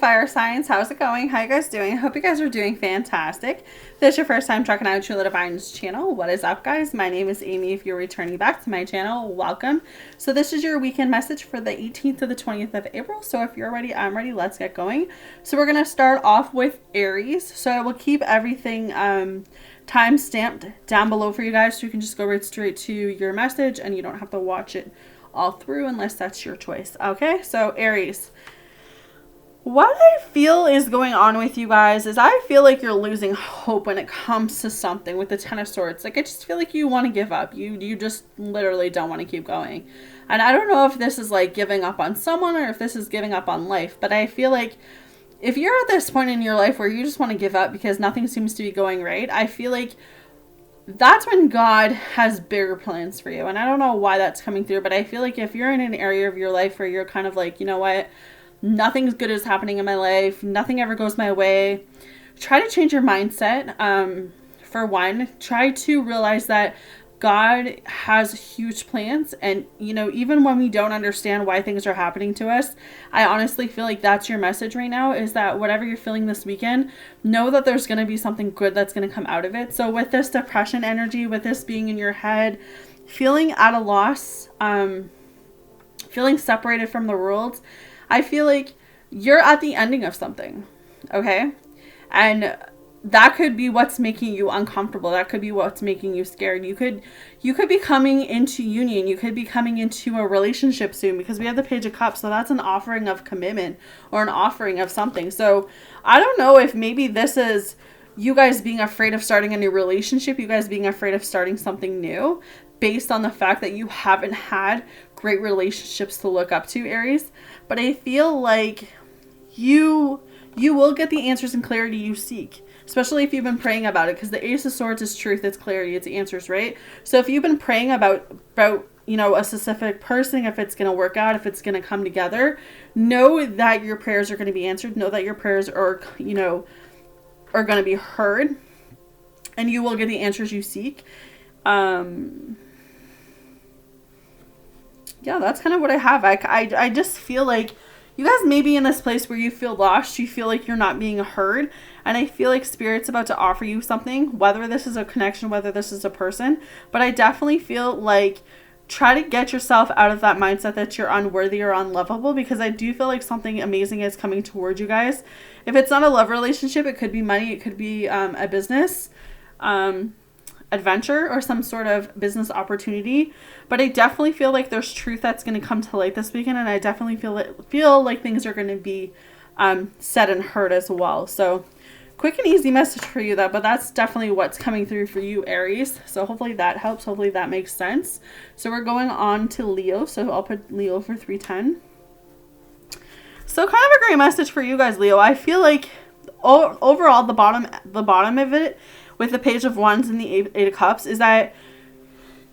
fire signs. How's it going? How you guys doing? I hope you guys are doing fantastic. If this is your first time checking out True Divine's channel, what is up, guys? My name is Amy. If you're returning back to my channel, welcome. So this is your weekend message for the 18th to the 20th of April. So if you're ready, I'm ready. Let's get going. So we're going to start off with Aries. So I will keep everything time stamped down below for you guys, so you can just go right straight to your message and you don't have to watch it all through unless that's your choice. Okay, so Aries, what I feel is going on with you guys is I feel like you're losing hope when it comes to something with the Ten of Swords. Like, I just feel like you want to give up. You just literally don't want to keep going. And I don't know if this is like giving up on someone or if this is giving up on life, but I feel like if you're at this point in your life where you just want to give up because nothing seems to be going right, I feel like that's when God has bigger plans for you. And I don't know why that's coming through, but I feel like if you're in an area of your life where you're kind of like, you know what, nothing good is happening in my life, nothing ever goes my way, try to change your mindset. For one, try to realize that God has huge plans, and you know, even when we don't understand why things are happening to us, I honestly feel like that's your message right now, is that whatever you're feeling this weekend, know that there's going to be something good that's going to come out of it. So with this depression energy, with this being in your head, feeling at a loss, feeling separated from the world, I feel like you're at the ending of something, okay? And that could be what's making you uncomfortable. That could be what's making you scared. You could be coming into union. You could be coming into a relationship soon, because we have the Page of Cups. So that's an offering of commitment or an offering of something. So I don't know if maybe this is you guys being afraid of starting a new relationship, you guys being afraid of starting something new, based on the fact that you haven't had great relationships to look up to, Aries. But I feel like you will get the answers and clarity you seek, especially if you've been praying about it, because the Ace of Swords is truth, it's clarity, it's answers, right? So if you've been praying about you know, a specific person, if it's going to work out, if it's going to come together, know that your prayers are going to be answered. Know that your prayers are, you know, are going to be heard, and you will get the answers you seek. Yeah, that's kind of what I have. I just feel like you guys may be in this place where you feel lost. You feel like you're not being heard. And I feel like Spirit's about to offer you something, whether this is a connection, whether this is a person. But I definitely feel like try to get yourself out of that mindset that you're unworthy or unlovable, because I do feel like something amazing is coming towards you guys. If it's not a love relationship, it could be money. It could be a business adventure or some sort of business opportunity. But I definitely feel like there's truth that's going to come to light this weekend, and I definitely feel like things are going to be said and heard as well. So quick and easy message for you, but that's definitely what's coming through for you, Aries. So hopefully that helps. Hopefully that makes sense. So we're going on to Leo. So I'll put Leo for 310. So kind of a great message for you guys, Leo. I feel like overall the bottom of it, with the Page of Wands and the Eight of Cups, is that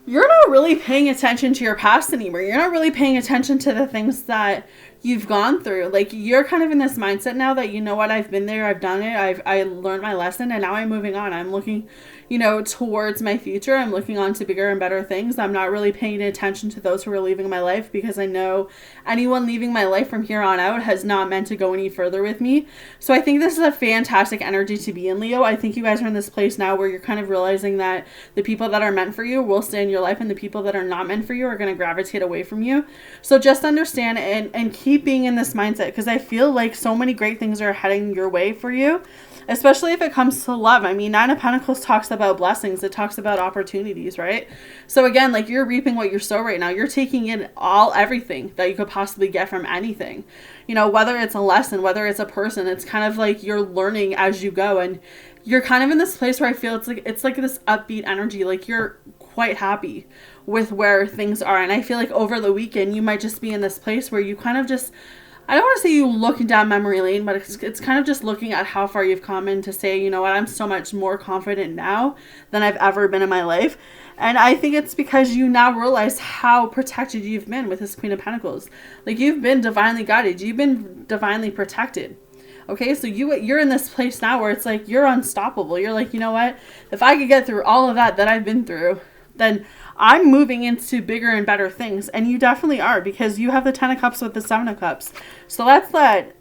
you're not really paying attention to your past anymore. You're not really paying attention to the things that you've gone through. Like, you're kind of in this mindset now that, you know what, I've been there, I've done it, I learned my lesson, and now I'm moving on. I'm looking, you know, towards my future. I'm looking on to bigger and better things. I'm not really paying attention to those who are leaving my life, because I know anyone leaving my life from here on out has not meant to go any further with me. So I think this is a fantastic energy to be in, Leo. I think you guys are in this place now where you're kind of realizing that the people that are meant for you will stay in your life, and the people that are not meant for you are going to gravitate away from you. So just understand and keep being in this mindset, because I feel like so many great things are heading your way for you, especially if it comes to love. I mean, Nine of Pentacles talks about blessings. It talks about opportunities, right? So again, like, you're reaping what you sow right now. You're taking in everything that you could possibly get from anything. You know, whether it's a lesson, whether it's a person, it's kind of like you're learning as you go, and you're kind of in this place where I feel it's like this upbeat energy. Like, you're quite happy with where things are. And I feel like over the weekend, you might just be in this place where you kind of just, I don't want to say you looking down memory lane, but it's kind of just looking at how far you've come, and to say, you know what, I'm so much more confident now than I've ever been in my life. And I think it's because you now realize how protected you've been with this Queen of Pentacles. Like, you've been divinely guided. You've been divinely protected. Okay, so you're in this place now where it's like you're unstoppable. You're like, you know what, if I could get through all of that I've been through, then I'm moving into bigger and better things. And you definitely are, because you have the 10 of Cups with the 7 of Cups. So that's that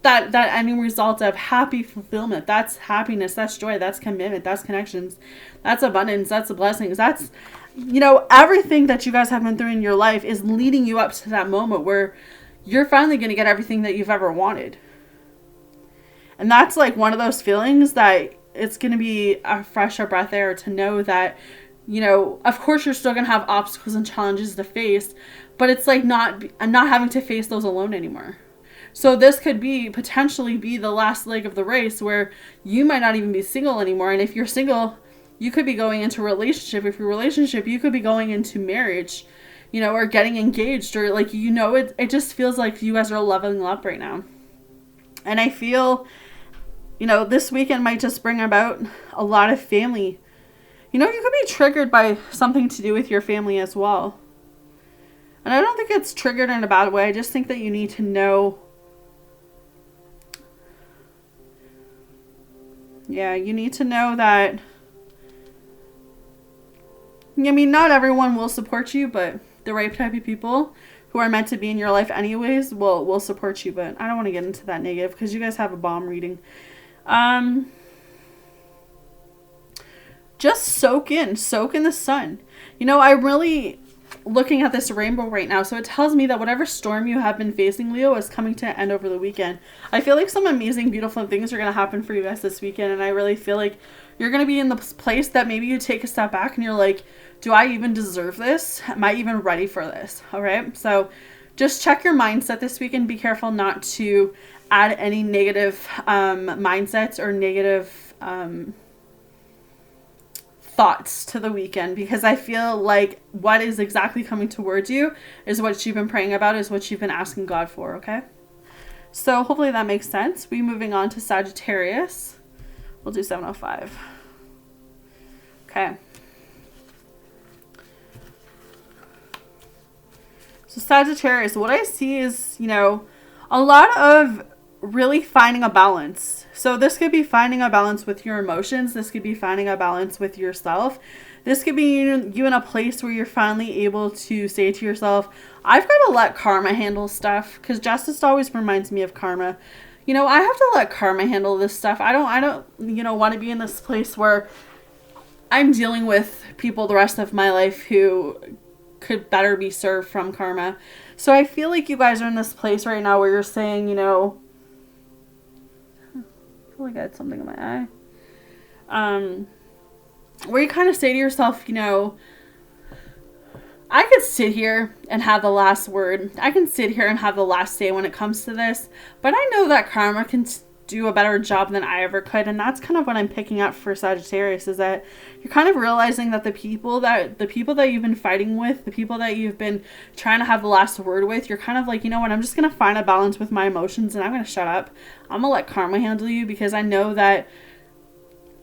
that ending result of happy fulfillment. That's happiness, that's joy, that's commitment, that's connections, that's abundance, that's blessings, that's, everything that you guys have been through in your life is leading you up to that moment where you're finally going to get everything that you've ever wanted. And that's like one of those feelings that it's going to be a fresher breath air to know that, of course you're still going to have obstacles and challenges to face, but it's like not having to face those alone anymore. So this could potentially be the last leg of the race where you might not even be single anymore. And if you're single, you could be going into a relationship. If you're relationship, you could be going into marriage, or getting engaged, or like, it just feels like you guys are leveling up right now. And I feel, this weekend might just bring about a lot of family. You could be triggered by something to do with your family as well. And I don't think it's triggered in a bad way. I just think that you need to know. Yeah, you need to know that. Not everyone will support you, but the right type of people who are meant to be in your life anyways will support you. But I don't want to get into that negative because you guys have a bomb reading. Just soak in the sun. I'm really looking at this rainbow right now. So it tells me that whatever storm you have been facing, Leo, is coming to an end over the weekend. I feel like some amazing, beautiful things are going to happen for you guys this weekend. And I really feel like you're going to be in the place that maybe you take a step back and you're like, do I even deserve this? Am I even ready for this? All right. So just check your mindset this weekend. Be careful not to add any negative mindsets or negative thoughts to the weekend, because I feel like what is exactly coming towards you is what you've been praying about, is what you've been asking God for. Okay. So hopefully that makes sense. We're moving on to Sagittarius. We'll do 705. Okay. So Sagittarius, what I see is, a lot of really finding a balance. So this could be finding a balance with your emotions. This could be finding a balance with yourself. This could be you in a place where you're finally able to say to yourself, I've got to let karma handle stuff, because justice always reminds me of karma. I have to let karma handle this stuff. I don't want to be in this place where I'm dealing with people the rest of my life who could better be served from karma. So I feel like you guys are in this place right now where you're saying, I feel like I had something in my eye. Where you kind of say to yourself, I could sit here and have the last word. I can sit here and have the last say when it comes to this, but I know that karma can do a better job than I ever could. And that's kind of what I'm picking up for Sagittarius, is that you're kind of realizing that the people that you've been fighting with, the people that you've been trying to have the last word with, you're kind of like, you know what, I'm just going to find a balance with my emotions and I'm going to shut up. I'm going to let karma handle you, because I know that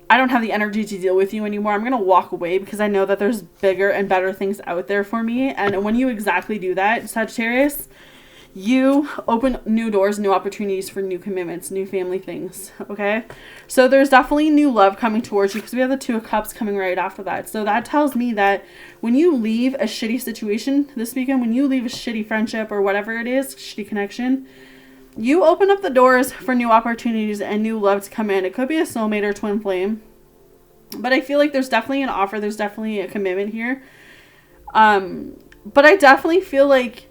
I don't have the energy to deal with you anymore. I'm going to walk away because I know that there's bigger and better things out there for me. And when you exactly do that, Sagittarius, you open new doors, new opportunities for new commitments, new family things. Okay. So there's definitely new love coming towards you, because we have the Two of Cups coming right after that. So that tells me that when you leave a shitty situation this weekend, when you leave a shitty friendship or whatever it is, shitty connection, you open up the doors for new opportunities and new love to come in. It could be a soulmate or twin flame, but I feel like there's definitely an offer. There's definitely a commitment here. But I definitely feel like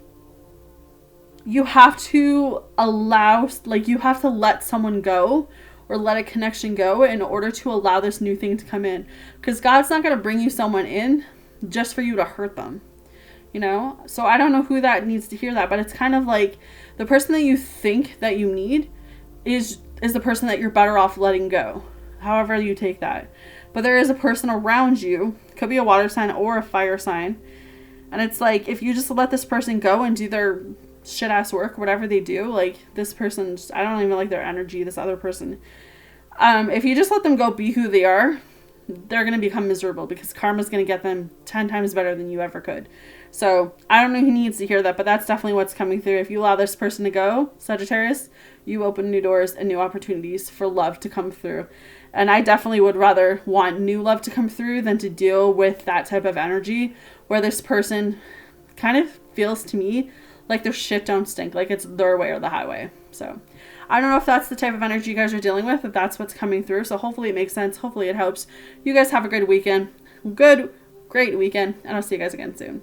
you have to you have to let someone go, or let a connection go, in order to allow this new thing to come in. Because God's not going to bring you someone in just for you to hurt them. So I don't know who that needs to hear that, but it's kind of like the person that you think that you need is the person that you're better off letting go, however you take that. But there is a person around you, could be a water sign or a fire sign, and it's like, if you just let this person go and do their shit ass work, whatever they do, like this person, I don't even like their energy, this other person, if you just let them go be who they are, they're going to become miserable, because karma's going to get them 10 times better than you ever could. So I don't know who needs to hear that, but that's definitely what's coming through. If you allow this person to go, Sagittarius, you open new doors and new opportunities for love to come through. And I definitely would rather want new love to come through than to deal with that type of energy where this person kind of feels to me like their shit don't stink. Like it's their way or the highway. So I don't know if that's the type of energy you guys are dealing with, if that's what's coming through. So hopefully it makes sense. Hopefully it helps. You guys have a good weekend. Great weekend. And I'll see you guys again soon.